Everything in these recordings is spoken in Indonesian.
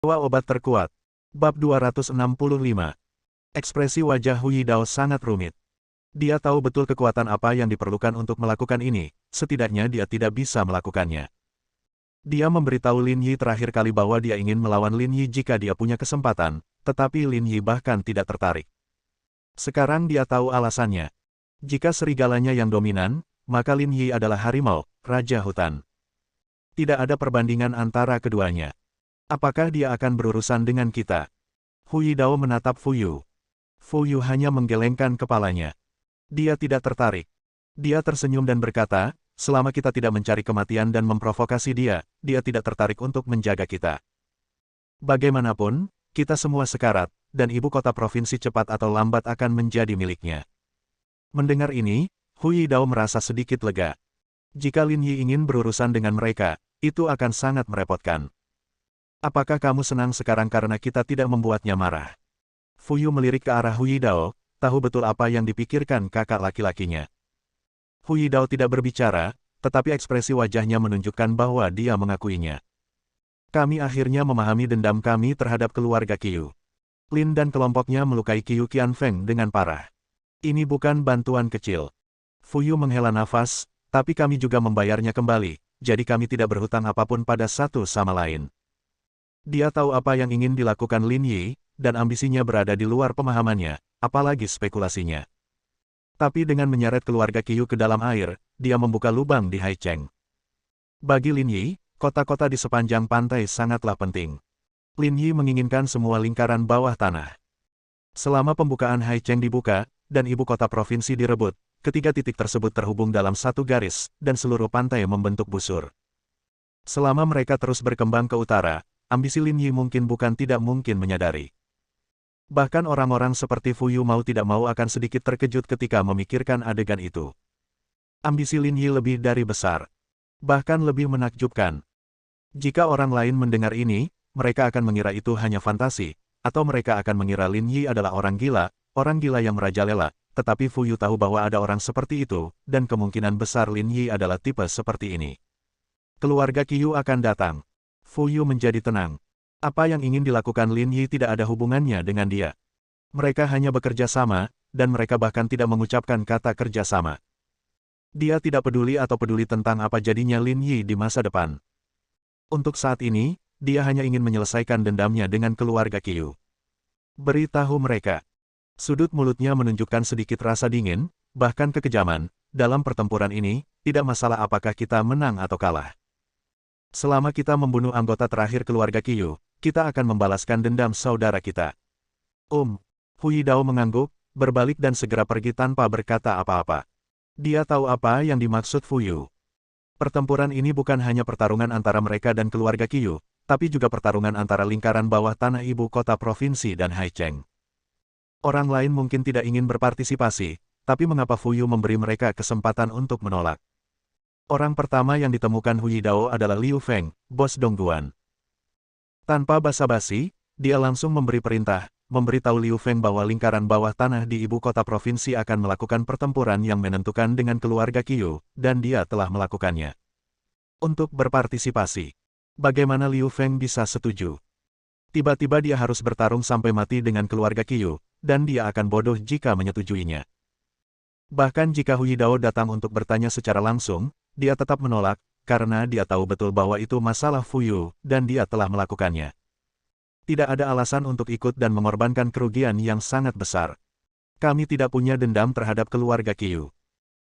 Dua obat terkuat. Bab 265. Ekspresi wajah Hu Yidao sangat rumit. Dia tahu betul kekuatan apa yang diperlukan untuk melakukan ini, setidaknya dia tidak bisa melakukannya. Dia memberitahu Lin Yi terakhir kali bahwa dia ingin melawan Lin Yi jika dia punya kesempatan, tetapi Lin Yi bahkan tidak tertarik. Sekarang dia tahu alasannya. Jika serigalanya yang dominan, maka Lin Yi adalah harimau, raja hutan. Tidak ada perbandingan antara keduanya. Apakah dia akan berurusan dengan kita? Hu Yidao menatap Fu Yu. Fu Yu hanya menggelengkan kepalanya. Dia tidak tertarik. Dia tersenyum dan berkata, selama kita tidak mencari kematian dan memprovokasi dia, dia tidak tertarik untuk menjaga kita. Bagaimanapun, kita semua sekarat, dan ibu kota provinsi cepat atau lambat akan menjadi miliknya. Mendengar ini, Hu Yidao merasa sedikit lega. Jika Lin Yi ingin berurusan dengan mereka, itu akan sangat merepotkan. Apakah kamu senang sekarang karena kita tidak membuatnya marah? Fu Yu melirik ke arah Hu Yidao, tahu betul apa yang dipikirkan kakak laki-lakinya. Hu Yidao tidak berbicara, tetapi ekspresi wajahnya menunjukkan bahwa dia mengakuinya. Kami akhirnya memahami dendam kami terhadap keluarga Qiu. Lin dan kelompoknya melukai Qiu Qianfeng dengan parah. Ini bukan bantuan kecil. Fu Yu menghela nafas, tapi kami juga membayarnya kembali, jadi kami tidak berhutang apapun pada satu sama lain. Dia tahu apa yang ingin dilakukan Lin Yi, dan ambisinya berada di luar pemahamannya, apalagi spekulasinya. Tapi dengan menyeret keluarga Qiu ke dalam air, dia membuka lubang di Haicheng. Bagi Lin Yi, kota-kota di sepanjang pantai sangatlah penting. Lin Yi menginginkan semua lingkaran bawah tanah. Selama pembukaan Haicheng dibuka, dan ibu kota provinsi direbut, ketiga titik tersebut terhubung dalam satu garis, dan seluruh pantai membentuk busur. Selama mereka terus berkembang ke utara, ambisi Lin Yi mungkin bukan tidak mungkin menyadari. Bahkan orang-orang seperti Fu Yu mau tidak mau akan sedikit terkejut ketika memikirkan adegan itu. Ambisi Lin Yi lebih dari besar. Bahkan lebih menakjubkan. Jika orang lain mendengar ini, mereka akan mengira itu hanya fantasi, atau mereka akan mengira Lin Yi adalah orang gila yang merajalela, tetapi Fu Yu tahu bahwa ada orang seperti itu, dan kemungkinan besar Lin Yi adalah tipe seperti ini. Keluarga Qiu akan datang. Fu Yu menjadi tenang. Apa yang ingin dilakukan Lin Yi tidak ada hubungannya dengan dia. Mereka hanya bekerja sama, dan mereka bahkan tidak mengucapkan kata kerja sama. Dia tidak peduli atau peduli tentang apa jadinya Lin Yi di masa depan. Untuk saat ini, dia hanya ingin menyelesaikan dendamnya dengan keluarga Qiu. Beritahu mereka. Sudut mulutnya menunjukkan sedikit rasa dingin, bahkan kekejaman. Dalam pertempuran ini, tidak masalah apakah kita menang atau kalah. Selama kita membunuh anggota terakhir keluarga Qiu, kita akan membalaskan dendam saudara kita. Hu Yidao mengangguk, berbalik dan segera pergi tanpa berkata apa-apa. Dia tahu apa yang dimaksud Fu Yu. Pertempuran ini bukan hanya pertarungan antara mereka dan keluarga Qiu, tapi juga pertarungan antara lingkaran bawah tanah ibu kota provinsi dan Haicheng. Orang lain mungkin tidak ingin berpartisipasi, tapi mengapa Fu Yu memberi mereka kesempatan untuk menolak? Orang pertama yang ditemukan Hu Yidao adalah Liu Feng, bos Dongguan. Tanpa basa-basi, dia langsung memberi perintah, memberitahu Liu Feng bahwa lingkaran bawah tanah di ibu kota provinsi akan melakukan pertempuran yang menentukan dengan keluarga Qiu, dan dia telah melakukannya. Untuk berpartisipasi. Bagaimana Liu Feng bisa setuju? Tiba-tiba dia harus bertarung sampai mati dengan keluarga Qiu, dan dia akan bodoh jika menyetujuinya. Bahkan jika Hu Yidao datang untuk bertanya secara langsung, dia tetap menolak, karena dia tahu betul bahwa itu masalah Fu Yu, dan dia telah melakukannya. Tidak ada alasan untuk ikut dan mengorbankan kerugian yang sangat besar. Kami tidak punya dendam terhadap keluarga Qiu.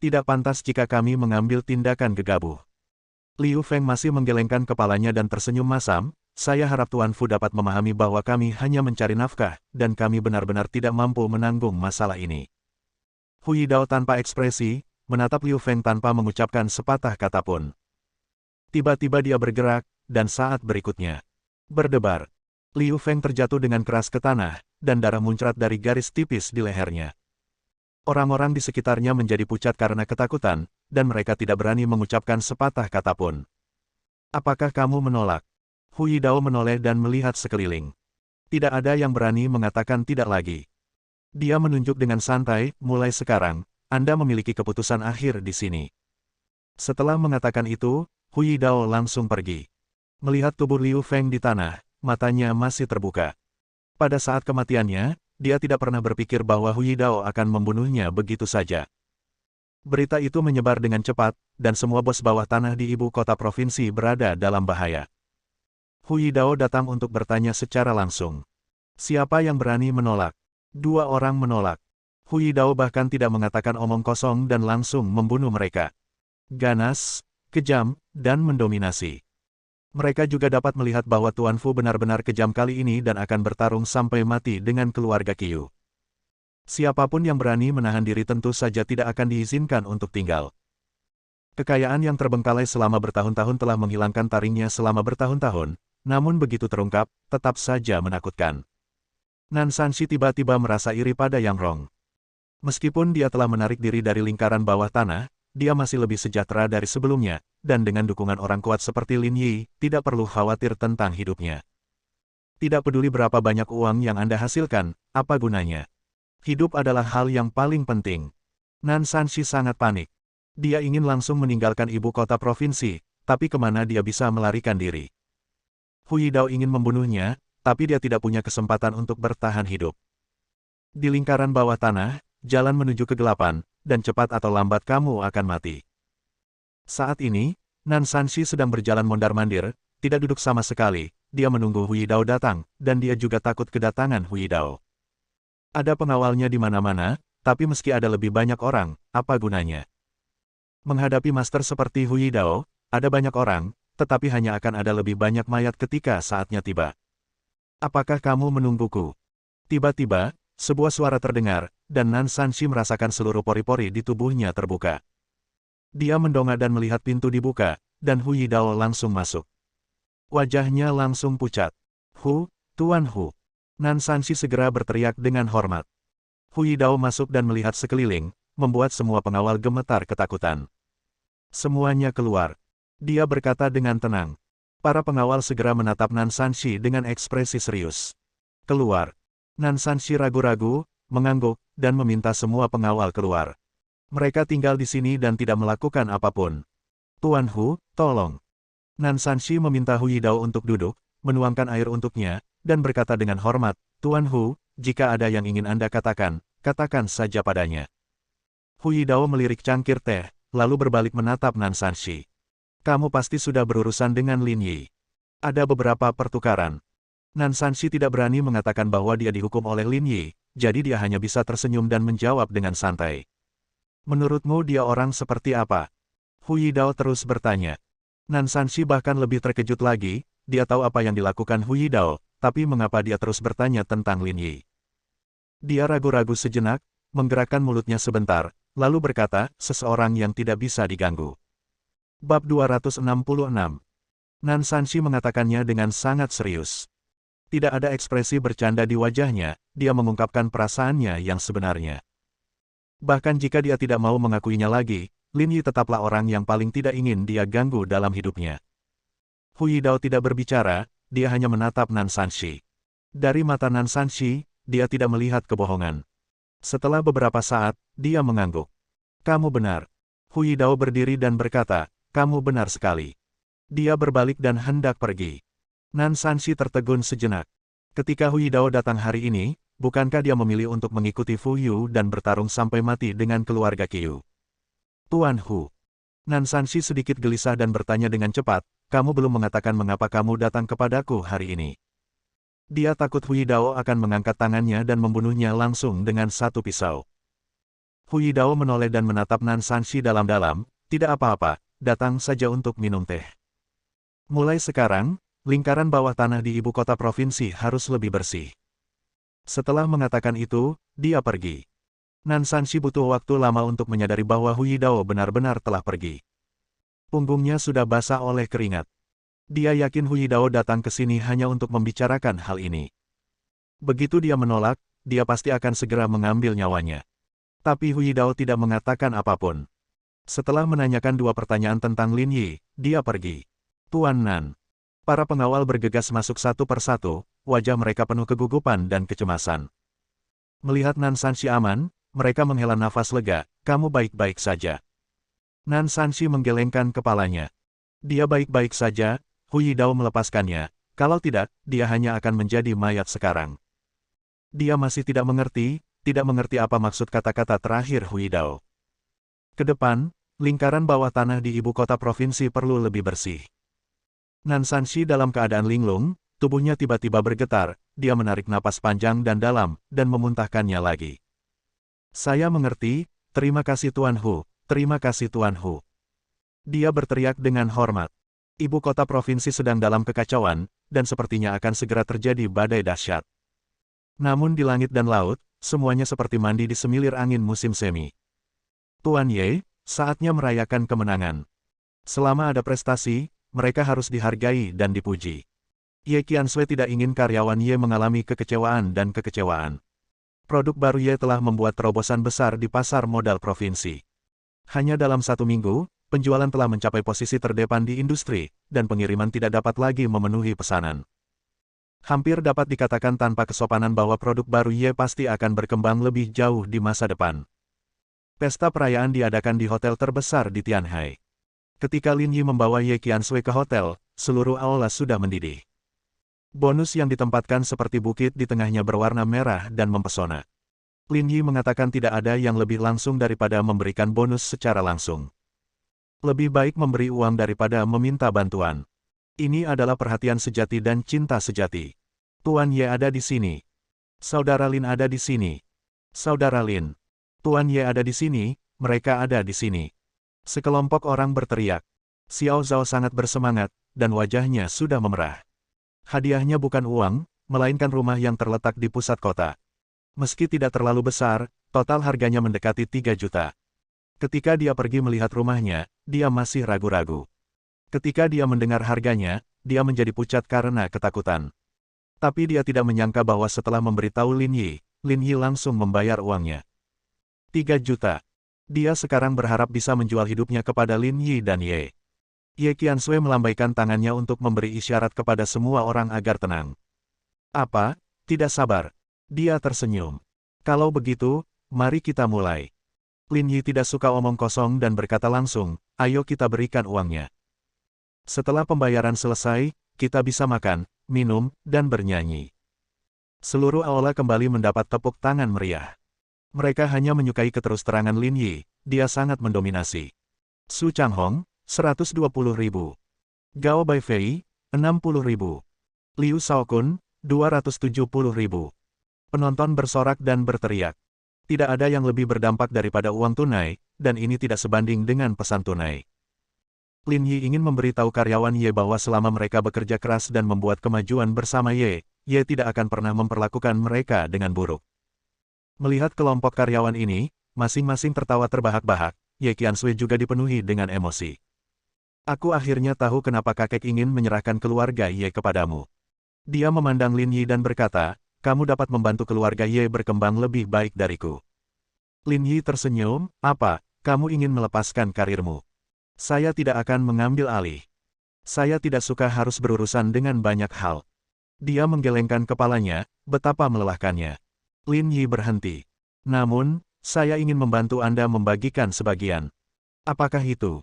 Tidak pantas jika kami mengambil tindakan gegabah. Liu Feng masih menggelengkan kepalanya dan tersenyum masam. Saya harap Tuan Fu dapat memahami bahwa kami hanya mencari nafkah, dan kami benar-benar tidak mampu menanggung masalah ini. Hu Yidao tanpa ekspresi, menatap Liu Feng tanpa mengucapkan sepatah kata pun. Tiba-tiba dia bergerak, dan saat berikutnya, berdebar. Liu Feng terjatuh dengan keras ke tanah, dan darah muncrat dari garis tipis di lehernya. Orang-orang di sekitarnya menjadi pucat karena ketakutan, dan mereka tidak berani mengucapkan sepatah kata pun. Apakah kamu menolak? Hu Yidao menoleh dan melihat sekeliling. Tidak ada yang berani mengatakan tidak lagi. Dia menunjuk dengan santai, mulai sekarang, Anda memiliki keputusan akhir di sini. Setelah mengatakan itu, Hu Yidao langsung pergi. Melihat tubuh Liu Feng di tanah, matanya masih terbuka. Pada saat kematiannya, dia tidak pernah berpikir bahwa Hu Yidao akan membunuhnya begitu saja. Berita itu menyebar dengan cepat, dan semua bos bawah tanah di ibu kota provinsi berada dalam bahaya. Hu Yidao datang untuk bertanya secara langsung. Siapa yang berani menolak? 2 orang menolak. Hu Yidao bahkan tidak mengatakan omong kosong dan langsung membunuh mereka. Ganas, kejam, dan mendominasi. Mereka juga dapat melihat bahwa Tuan Fu benar-benar kejam kali ini dan akan bertarung sampai mati dengan keluarga Qiu. Siapapun yang berani menahan diri tentu saja tidak akan diizinkan untuk tinggal. Kekayaan yang terbengkalai selama bertahun-tahun telah menghilangkan taringnya selama bertahun-tahun, namun begitu terungkap, tetap saja menakutkan. Nan Sanshi tiba-tiba merasa iri pada Yang Rong. Meskipun dia telah menarik diri dari lingkaran bawah tanah, dia masih lebih sejahtera dari sebelumnya, dan dengan dukungan orang kuat seperti Lin Yi, tidak perlu khawatir tentang hidupnya. Tidak peduli berapa banyak uang yang Anda hasilkan, apa gunanya? Hidup adalah hal yang paling penting. Nan Sanshi sangat panik. Dia ingin langsung meninggalkan ibu kota provinsi, tapi kemana dia bisa melarikan diri? Hu Yidao ingin membunuhnya, tapi dia tidak punya kesempatan untuk bertahan hidup. Di lingkaran bawah tanah, jalan menuju kegelapan, dan cepat atau lambat kamu akan mati. Saat ini, Nan Sanshi sedang berjalan mondar-mandir, tidak duduk sama sekali, dia menunggu Hu Yidao datang, dan dia juga takut kedatangan Hu Yidao. Ada pengawalnya di mana-mana, tapi meski ada lebih banyak orang, apa gunanya? Menghadapi master seperti Hu Yidao, ada banyak orang, tetapi hanya akan ada lebih banyak mayat ketika saatnya tiba. Apakah kamu menungguku? Tiba-tiba, sebuah suara terdengar, dan Nan Sanshi merasakan seluruh pori-pori di tubuhnya terbuka. Dia mendongak dan melihat pintu dibuka, dan Hu Yidao langsung masuk. Wajahnya langsung pucat. Tuan Hu. Nan Sanshi segera berteriak dengan hormat. Hu Yidao masuk dan melihat sekeliling, membuat semua pengawal gemetar ketakutan. Semuanya keluar. Dia berkata dengan tenang. Para pengawal segera menatap Nan Sanshi dengan ekspresi serius. Keluar. Nan Sanshi ragu-ragu, mengangguk, dan meminta semua pengawal keluar. Mereka tinggal di sini dan tidak melakukan apapun. Tuan Hu, tolong. Nan Sanshi meminta Hu Yidao untuk duduk, menuangkan air untuknya, dan berkata dengan hormat, Tuan Hu, jika ada yang ingin Anda katakan, katakan saja padanya. Hu Yidao melirik cangkir teh, lalu berbalik menatap Nan Sanshi. Kamu pasti sudah berurusan dengan Lin Yi. Ada beberapa pertukaran. Nan Sanshi tidak berani mengatakan bahwa dia dihukum oleh Lin Yi, jadi dia hanya bisa tersenyum dan menjawab dengan santai. Menurutmu dia orang seperti apa? Hu Yidao terus bertanya. Nan Sanshi bahkan lebih terkejut lagi, dia tahu apa yang dilakukan Hu Yidao, tapi mengapa dia terus bertanya tentang Lin Yi? Dia ragu-ragu sejenak, menggerakkan mulutnya sebentar, lalu berkata, seseorang yang tidak bisa diganggu. Bab 266. Nan Sanshi mengatakannya dengan sangat serius. Tidak ada ekspresi bercanda di wajahnya, dia mengungkapkan perasaannya yang sebenarnya. Bahkan jika dia tidak mau mengakuinya lagi, Lin Yi tetaplah orang yang paling tidak ingin dia ganggu dalam hidupnya. Hu Yidao tidak berbicara, dia hanya menatap Nan Sanshi. Dari mata Nan Sanshi, dia tidak melihat kebohongan. Setelah beberapa saat, dia mengangguk. Kamu benar. Hu Yidao berdiri dan berkata, kamu benar sekali. Dia berbalik dan hendak pergi. Nan Sanshi tertegun sejenak. Ketika Hu Yidao datang hari ini, bukankah dia memilih untuk mengikuti Fu Yu dan bertarung sampai mati dengan keluarga Qiu? Tuan Hu. Nan Sanshi sedikit gelisah dan bertanya dengan cepat, kamu belum mengatakan mengapa kamu datang kepadaku hari ini. Dia takut Hu Yidao akan mengangkat tangannya dan membunuhnya langsung dengan satu pisau. Hu Yidao menoleh dan menatap Nan Sanshi dalam-dalam, tidak apa-apa, datang saja untuk minum teh. Mulai sekarang, lingkaran bawah tanah di ibu kota provinsi harus lebih bersih. Setelah mengatakan itu, dia pergi. Nan Sanshi butuh waktu lama untuk menyadari bahwa Hu Yidao benar-benar telah pergi. Punggungnya sudah basah oleh keringat. Dia yakin Hu Yidao datang ke sini hanya untuk membicarakan hal ini. Begitu dia menolak, dia pasti akan segera mengambil nyawanya. Tapi Hu Yidao tidak mengatakan apapun. Setelah menanyakan 2 pertanyaan tentang Lin Yi, dia pergi. Tuan Nan. Para pengawal bergegas masuk satu persatu, wajah mereka penuh kegugupan dan kecemasan. Melihat Nan Sanshi aman, mereka menghela nafas lega, kamu baik-baik saja. Nan Sanshi menggelengkan kepalanya. Dia baik-baik saja, Hu Yidao melepaskannya, Kalau tidak, dia hanya akan menjadi mayat sekarang. Dia masih tidak mengerti apa maksud kata-kata terakhir Hui Dao. Ke depan, lingkaran bawah tanah di ibu kota provinsi perlu lebih bersih. Nan Sanshi dalam keadaan linglung, tubuhnya tiba-tiba bergetar, dia menarik napas panjang dan dalam, dan memuntahkannya lagi. Saya mengerti, terima kasih Tuan Hu, terima kasih Tuan Hu. Dia berteriak dengan hormat. Ibu kota provinsi sedang dalam kekacauan, dan sepertinya akan segera terjadi badai dahsyat. Namun di langit dan laut, semuanya seperti mandi di semilir angin musim semi. Tuan Ye, saatnya merayakan kemenangan. Selama ada prestasi, mereka harus dihargai dan dipuji. Ye Qiansui tidak ingin karyawan Ye mengalami kekecewaan dan kekecewaan. Produk baru Ye telah membuat terobosan besar di pasar modal provinsi. Hanya dalam 1 minggu, penjualan telah mencapai posisi terdepan di industri, dan pengiriman tidak dapat lagi memenuhi pesanan. Hampir dapat dikatakan tanpa kesopanan bahwa produk baru Ye pasti akan berkembang lebih jauh di masa depan. Pesta perayaan diadakan di hotel terbesar di Tianhai. Ketika Lin Yi membawa Ye Qiansui ke hotel, seluruh aula sudah mendidih. Bonus yang ditempatkan seperti bukit di tengahnya berwarna merah dan mempesona. Lin Yi mengatakan tidak ada yang lebih langsung daripada memberikan bonus secara langsung. Lebih baik memberi uang daripada meminta bantuan. Ini adalah perhatian sejati dan cinta sejati. Tuan Ye ada di sini. Saudara Lin ada di sini. Saudara Lin. Tuan Ye ada di sini, mereka ada di sini. Sekelompok orang berteriak. Xiao Zhao sangat bersemangat, dan wajahnya sudah memerah. Hadiahnya bukan uang, melainkan rumah yang terletak di pusat kota. Meski tidak terlalu besar, total harganya mendekati 3 juta. Ketika dia pergi melihat rumahnya, dia masih ragu-ragu. Ketika dia mendengar harganya, dia menjadi pucat karena ketakutan. Tapi dia tidak menyangka bahwa setelah memberitahu Lin Yi langsung membayar uangnya. 3 juta. Dia sekarang berharap bisa menjual hidupnya kepada Lin Yi dan Ye. Ye Qiansui melambaikan tangannya untuk memberi isyarat kepada semua orang agar tenang. Apa? Tidak sabar. Dia tersenyum. Kalau begitu, mari kita mulai. Lin Yi tidak suka omong kosong dan berkata langsung, ayo kita berikan uangnya. Setelah pembayaran selesai, kita bisa makan, minum, dan bernyanyi. Seluruh aula kembali mendapat tepuk tangan meriah. Mereka hanya menyukai keterus-terangan Lin Yi, dia sangat mendominasi. Su Changhong, 120.000. Gao Baifei, 60.000. Liu Shaokun, 270.000. Penonton bersorak dan berteriak. Tidak ada yang lebih berdampak daripada uang tunai, dan ini tidak sebanding dengan pesan tunai. Lin Yi ingin memberitahu karyawan Ye bahwa selama mereka bekerja keras dan membuat kemajuan bersama Ye tidak akan pernah memperlakukan mereka dengan buruk. Melihat kelompok karyawan ini, masing-masing tertawa terbahak-bahak, Ye Qiansui juga dipenuhi dengan emosi. Aku akhirnya tahu kenapa kakek ingin menyerahkan keluarga Ye kepadamu. Dia memandang Lin Yi dan berkata, kamu dapat membantu keluarga Ye berkembang lebih baik dariku. Lin Yi tersenyum, apa, kamu ingin melepaskan karirmu? Saya tidak akan mengambil alih. Saya tidak suka harus berurusan dengan banyak hal. Dia menggelengkan kepalanya, betapa melelahkannya. Lin Yi berhenti. Namun, saya ingin membantu Anda membagikan sebagian. Apakah itu?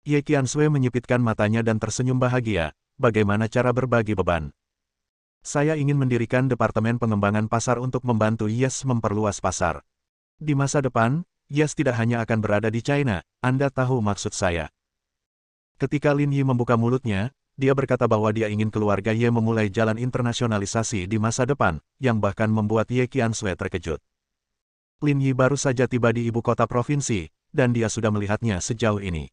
Ye Qiansui menyipitkan matanya dan tersenyum bahagia, bagaimana cara berbagi beban. Saya ingin mendirikan departemen pengembangan pasar untuk membantu Yes memperluas pasar. Di masa depan, Yes tidak hanya akan berada di China, Anda tahu maksud saya. Ketika Lin Yi membuka mulutnya, dia berkata bahwa dia ingin keluarga Ye memulai jalan internasionalisasi di masa depan, yang bahkan membuat Ye Qiansui terkejut. Lin Yi baru saja tiba di ibu kota provinsi, dan dia sudah melihatnya sejauh ini.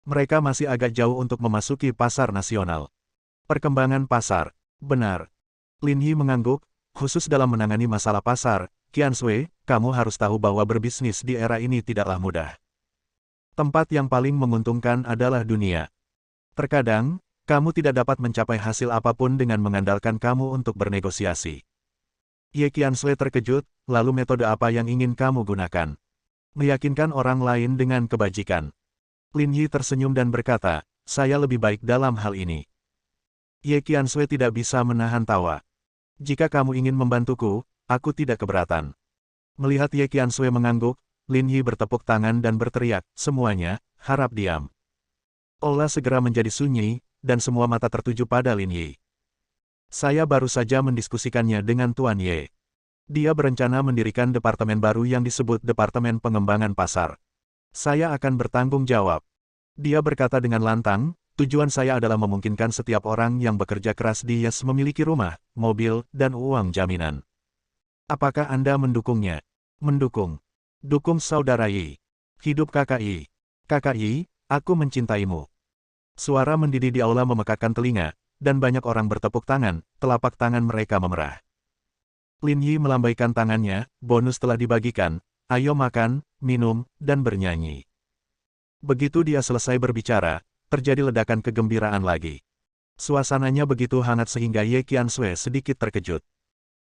Mereka masih agak jauh untuk memasuki pasar nasional. Perkembangan pasar, benar. Lin Yi mengangguk, khusus dalam menangani masalah pasar, Qiansui, kamu harus tahu bahwa berbisnis di era ini tidaklah mudah. Tempat yang paling menguntungkan adalah dunia. Terkadang, kamu tidak dapat mencapai hasil apapun dengan mengandalkan kamu untuk bernegosiasi. Ye Qiansui terkejut, lalu metode apa yang ingin kamu gunakan? Meyakinkan orang lain dengan kebajikan. Lin Yi tersenyum dan berkata, saya lebih baik dalam hal ini. Ye Qiansui tidak bisa menahan tawa. Jika kamu ingin membantuku, aku tidak keberatan. Melihat Ye Qiansui mengangguk, Lin Yi bertepuk tangan dan berteriak, semuanya, harap diam. Aula segera menjadi sunyi, dan semua mata tertuju pada Lin Yi. Saya baru saja mendiskusikannya dengan Tuan Ye. Dia berencana mendirikan departemen baru yang disebut Departemen Pengembangan Pasar. Saya akan bertanggung jawab. Dia berkata dengan lantang, tujuan saya adalah memungkinkan setiap orang yang bekerja keras di Yes memiliki rumah, mobil, dan uang jaminan. Apakah Anda mendukungnya? Mendukung. Dukung saudara Yi. Hidup kakak Yi. Kakak Yi, aku mencintaimu. Suara mendidih di aula memekakkan telinga, dan banyak orang bertepuk tangan, telapak tangan mereka memerah. Lin Yi melambaikan tangannya, bonus telah dibagikan, ayo makan, minum, dan bernyanyi. Begitu dia selesai berbicara, terjadi ledakan kegembiraan lagi. Suasananya begitu hangat sehingga Ye Qiansui sedikit terkejut.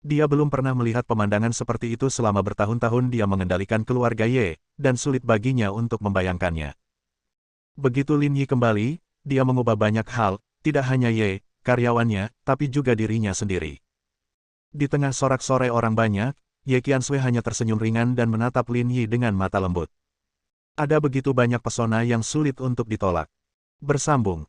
Dia belum pernah melihat pemandangan seperti itu selama bertahun-tahun dia mengendalikan keluarga Ye, dan sulit baginya untuk membayangkannya. Begitu Lin Yi kembali, dia mengubah banyak hal, tidak hanya Ye, karyawannya, tapi juga dirinya sendiri. Di tengah sorak-sorai orang banyak, Ye Qiansui hanya tersenyum ringan dan menatap Lin Yi dengan mata lembut. Ada begitu banyak pesona yang sulit untuk ditolak. Bersambung.